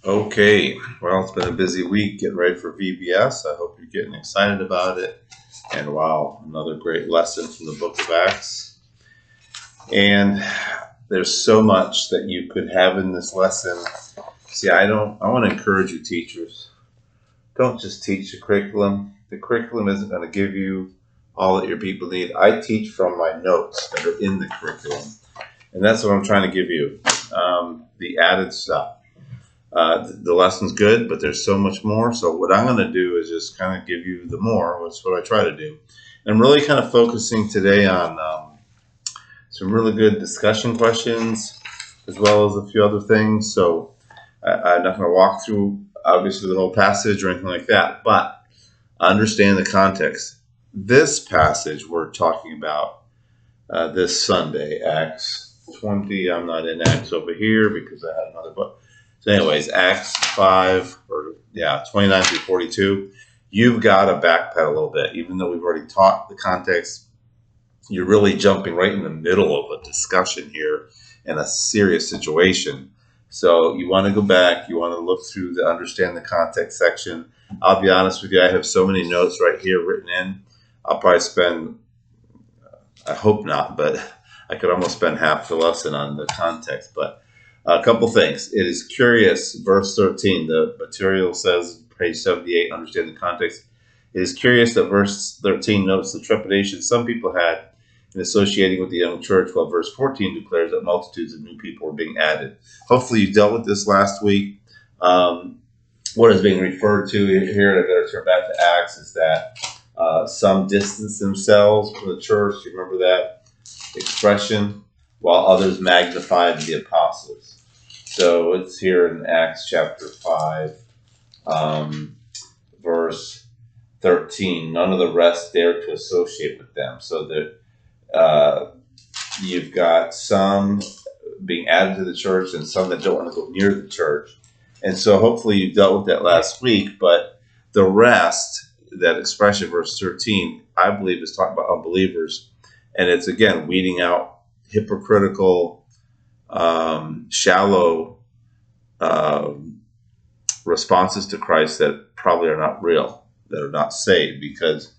Okay, well, it's been a busy week getting ready for VBS. I hope you're getting excited about it. And wow, another great lesson from the book of Acts. And there's so much that you could have in this lesson. See, I want to encourage you, teachers. Don't just teach the curriculum. The curriculum isn't going to give you all that your people need. I teach from my notes that are in the curriculum. And that's what I'm trying to give you, the added stuff. The lesson's good, but there's so much more. So what I'm going to do is just kind of give you the more. That's what I try to do. And I'm really kind of focusing today on some really good discussion questions, as well as a few other things. So I'm not going to walk through, obviously, the whole passage or anything like that, but understand the context. This passage we're talking about this Sunday, Acts 20. I'm not in Acts over here because I had another book. So anyways, Acts 29 through 42, you've got to backpedal a little bit. Even though we've already taught the context, you're really jumping right in the middle of a discussion here in a serious situation. So you want to go back, you want to look through the understand the context section. I'll be honest with you, I have so many notes right here written in. I'll probably spend, I hope not, but I could almost spend half the lesson on the context. But a couple things. It is curious, verse 13, the material says, page 78, understand the context. It is curious that verse 13 notes the trepidation some people had in associating with the young church, while verse 14 declares that multitudes of new people were being added. Hopefully you dealt with this last week. What is being referred to here, and I better turn back to Acts, is that some distance themselves from the church. You remember that expression? While others magnified the apostles. So it's here in Acts chapter 5, verse 13. None of the rest dared to associate with them. So that you've got some being added to the church and some that don't want to go near the church. And so hopefully you dealt with that last week. But the rest, that expression, verse 13, I believe is talking about unbelievers. And it's, again, weeding out hypocritical, shallow responses to Christ that probably are not real, that are not saved, because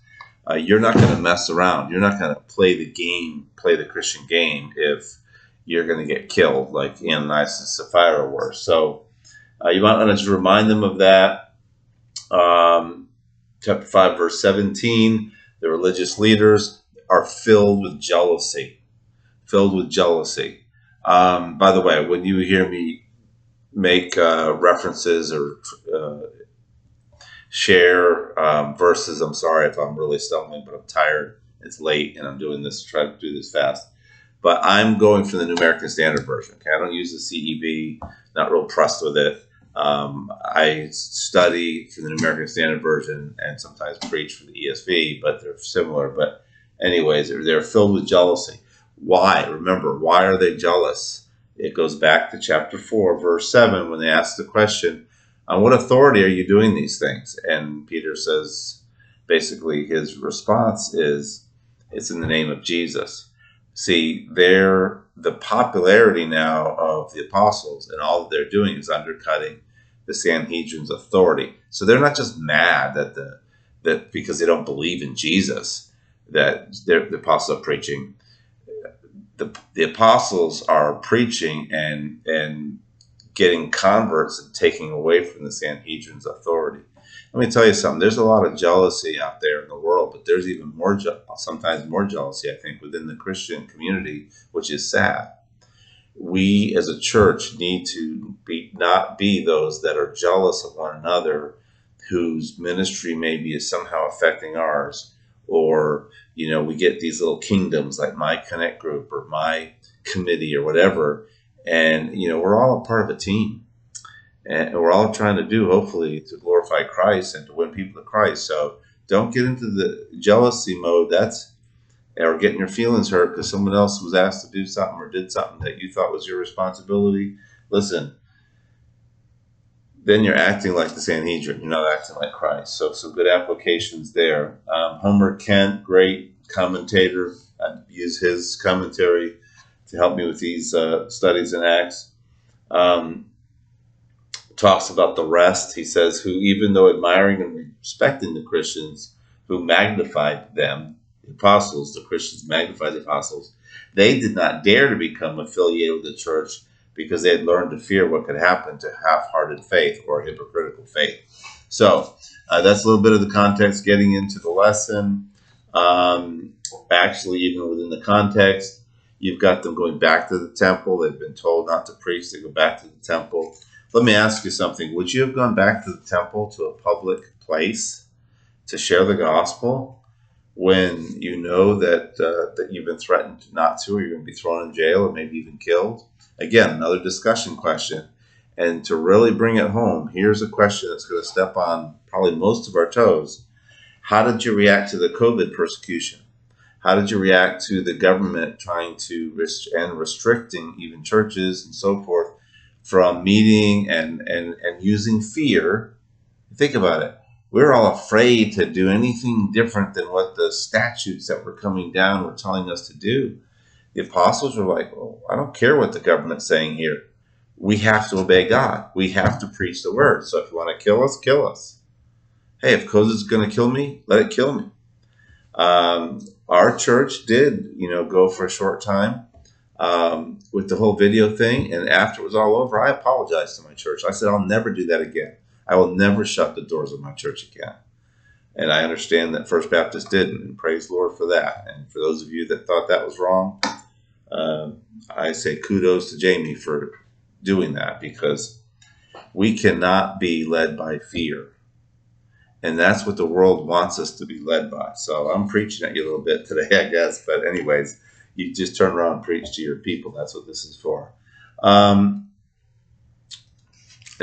you're not going to mess around. You're not going to play the Christian game, if you're going to get killed like Ananias and Sapphira were. So you want to just remind them of that. Chapter 5, verse 17, the religious leaders are filled with jealousy. By the way, when you hear me make references or share verses, I'm sorry if I'm really stumbling, but I'm tired. It's late, and I'm doing this, try to do this fast. But I'm going from the New American Standard Version. Okay, I don't use the CEV. Not real pressed with it. I study from the New American Standard Version and sometimes preach from the ESV, but they're similar. But anyways, they're filled with jealousy. Why? Remember, why are they jealous? It goes back to chapter 4, verse 7, when they ask the question, on what authority are you doing these things? And Peter says, basically, his response is, it's in the name of Jesus. See, the popularity now of the apostles and all that they're doing is undercutting the Sanhedrin's authority. So they're not just mad that because they don't believe in Jesus that the apostles are preaching. The apostles are preaching and getting converts and taking away from the Sanhedrin's authority. Let me tell you something. There's a lot of jealousy out there in the world, but there's even more, sometimes more jealousy, I think, within the Christian community, which is sad. We as a church need to not be those that are jealous of one another, whose ministry maybe is somehow affecting ours. Or, we get these little kingdoms like my Connect group or my committee or whatever. And, we're all a part of a team. And we're all trying to do, hopefully, to glorify Christ and to win people to Christ. So don't get into the jealousy mode. Or getting your feelings hurt because someone else was asked to do something or did something that you thought was your responsibility. Listen, then you're acting like the Sanhedrin. You're not acting like Christ. So some good applications there. Homer Kent, great commentator. I use his commentary to help me with these studies in Acts. talks about the rest. He says, who, even though admiring and respecting the Christians who magnified them, the apostles, the Christians magnified the apostles, they did not dare to become affiliated with the church because they had learned to fear what could happen to half-hearted faith or hypocritical faith. So that's a little bit of the context getting into the lesson. Actually, even within the context, you've got them going back to the temple. They've been told not to preach. They go back to the temple. Let me ask you something. Would you have gone back to the temple, to a public place, to share the gospel when you know that that you've been threatened not to, or you're going to be thrown in jail or maybe even killed? Again, another discussion question. And to really bring it home, here's a question that's going to step on probably most of our toes. How did you react to the COVID persecution? How did you react to the government trying to restricting even churches and so forth from meeting and using fear? Think about it. We're all afraid to do anything different than what the statutes that were coming down were telling us to do. The apostles were like, well, I don't care what the government's saying here. We have to obey God. We have to preach the word. So if you want to kill us, kill us. Hey, if COVID's going to kill me, let it kill me. Our church did, go for a short time with the whole video thing. And after it was all over, I apologized to my church. I said, I'll never do that again. I will never shut the doors of my church again. And I understand that First Baptist didn't, and praise the Lord for that. And for those of you that thought that was wrong, I say kudos to Jamie for doing that, because we cannot be led by fear. And that's what the world wants us to be led by. So I'm preaching at you a little bit today, I guess. But anyways, you just turn around and preach to your people. That's what this is for. And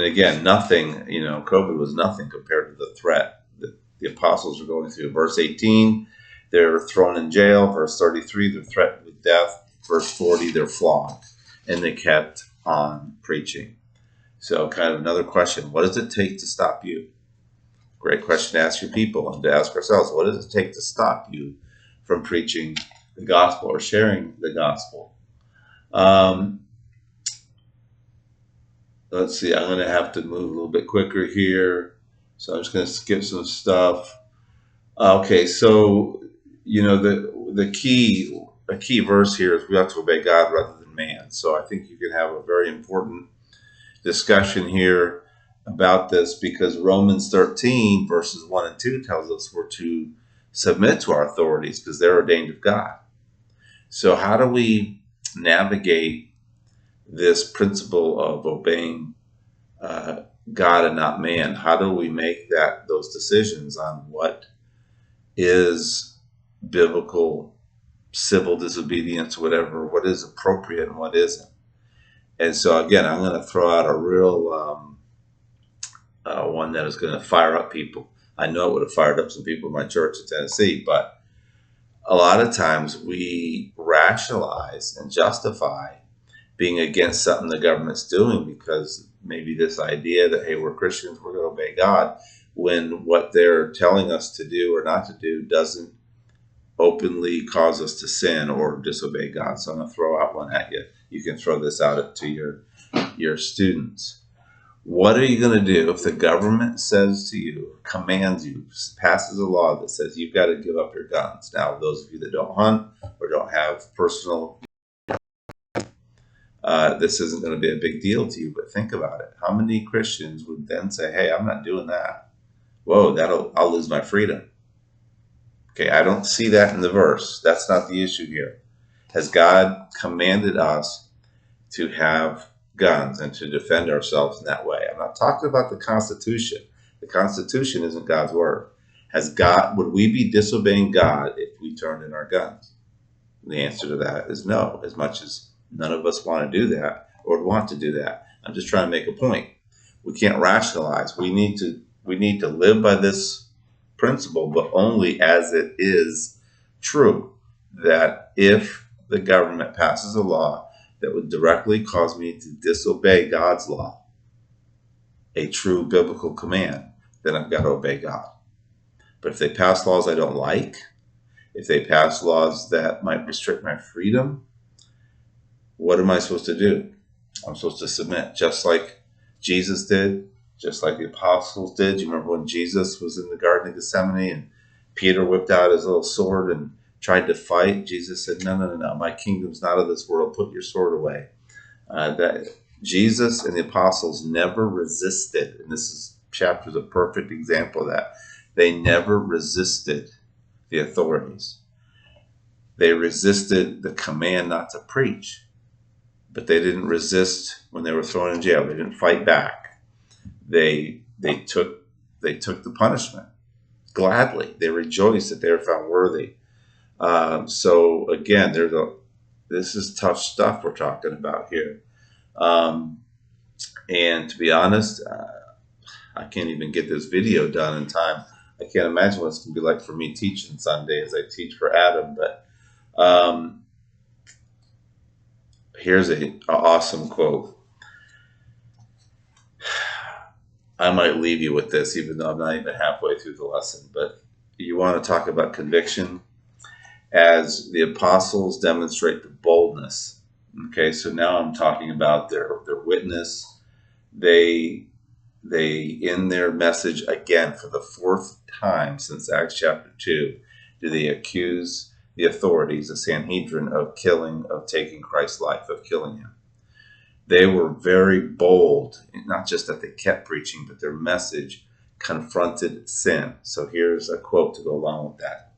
again, nothing, COVID was nothing compared to the threat that the apostles were going through. Verse 18, they're thrown in jail. Verse 33, they're threatened with death. Verse 40, they're flogged. And they kept on preaching. So kind of another question. What does it take to stop you? Great question to ask your people and to ask ourselves. What does it take to stop you from preaching the gospel or sharing the gospel? Let's see. I'm going to have to move a little bit quicker here. So I'm just going to skip some stuff. Okay. So, a key verse here is we have to obey God rather than man. So I think you can have a very important discussion here about this, because Romans 13 verses 1 and 2 tells us we're to submit to our authorities because they're ordained of God. So how do we navigate this principle of obeying God and not man? How do we make those decisions on what is biblical civil disobedience, whatever, what is appropriate and what isn't? And so again, I'm going to throw out a real one that is going to fire up people. I know it would have fired up some people in my church in Tennessee, but a lot of times we rationalize and justify being against something the government's doing because maybe this idea that, hey, we're Christians, we're going to obey God, when what they're telling us to do or not to do doesn't openly cause us to sin or disobey God. So I'm going to throw out one at you. You can throw this out to your students. What are you going to do if the government says to you, commands you, passes a law that says you've got to give up your guns? Now, those of you that don't hunt or don't have personal, this isn't going to be a big deal to you, but think about it. How many Christians would then say, hey, I'm not doing that? Whoa, I'll lose my freedom. Okay, I don't see that in the verse. That's not the issue here. Has God commanded us to have guns and to defend ourselves in that way? I'm not talking about the Constitution. The Constitution isn't God's word. Would we be disobeying God if we turned in our guns? The answer to that is no, as much as none of us want to do that or want to do that. I'm just trying to make a point. We can't rationalize. We need to live by this principle, but only as it is true, that if the government passes a law that would directly cause me to disobey God's law, a true biblical command, then I've got to obey God. But if they pass laws I don't like, if they pass laws that might restrict my freedom, what am I supposed to do? I'm supposed to submit, just like Jesus did, just like the apostles did. You remember when Jesus was in the Garden of Gethsemane and Peter whipped out his little sword and tried to fight? Jesus said, no, no, no, no. My kingdom's not of this world. Put your sword away. That Jesus and the apostles never resisted, and this chapter is a perfect example of that. They never resisted the authorities. They resisted the command not to preach, but they didn't resist when they were thrown in jail. They didn't fight back. They took the punishment gladly. They rejoiced that they were found worthy. So again, this is tough stuff we're talking about here. And to be honest, I can't even get this video done in time. I can't imagine what it's going to be like for me teaching Sunday as I teach for Adam. But here's an awesome quote. I might leave you with this, even though I'm not even halfway through the lesson. But you want to talk about conviction? As the apostles demonstrate the boldness. Okay, so now I'm talking about their witness. They in their message, again, for the fourth time since Acts chapter 2, do they accuse the authorities, the Sanhedrin, of taking Christ's life, of killing him. They were very bold, not just that they kept preaching, but their message confronted sin. So here's a quote to go along with that.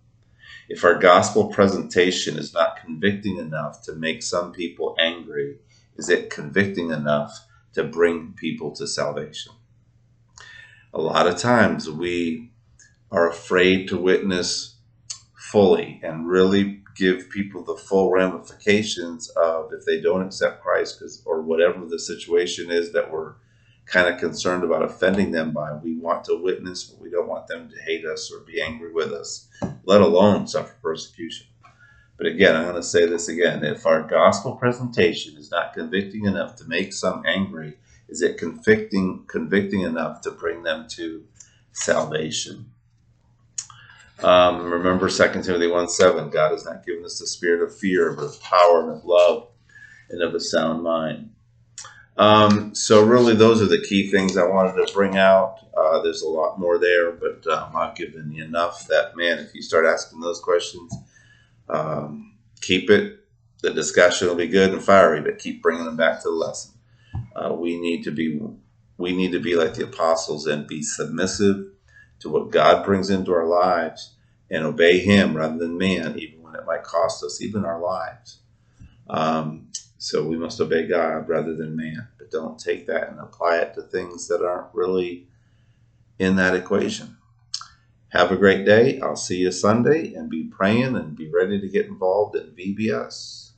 If our gospel presentation is not convicting enough to make some people angry, is it convicting enough to bring people to salvation? A lot of times we are afraid to witness fully and really give people the full ramifications of if they don't accept Christ, or whatever the situation is that we're kind of concerned about offending them by. We want to witness, but we don't want them to hate us or be angry with us, let alone suffer persecution. But again, I'm going to say this again. If our gospel presentation is not convicting enough to make some angry, is it convicting enough to bring them to salvation? Remember 2 Timothy 1:7, God has not given us the spirit of fear, but of power and of love and of a sound mind. So really those are the key things I wanted to bring out. There's a lot more there, but I've given you enough that, man, if you start asking those questions, keep it. The discussion will be good and fiery, but keep bringing them back to the lesson. We need to be like the apostles and be submissive to what God brings into our lives and obey him rather than man, even when it might cost us even our lives. So we must obey God rather than man, but don't take that and apply it to things that aren't really in that equation. Have a great day. I'll see you Sunday, and be praying and be ready to get involved in VBS.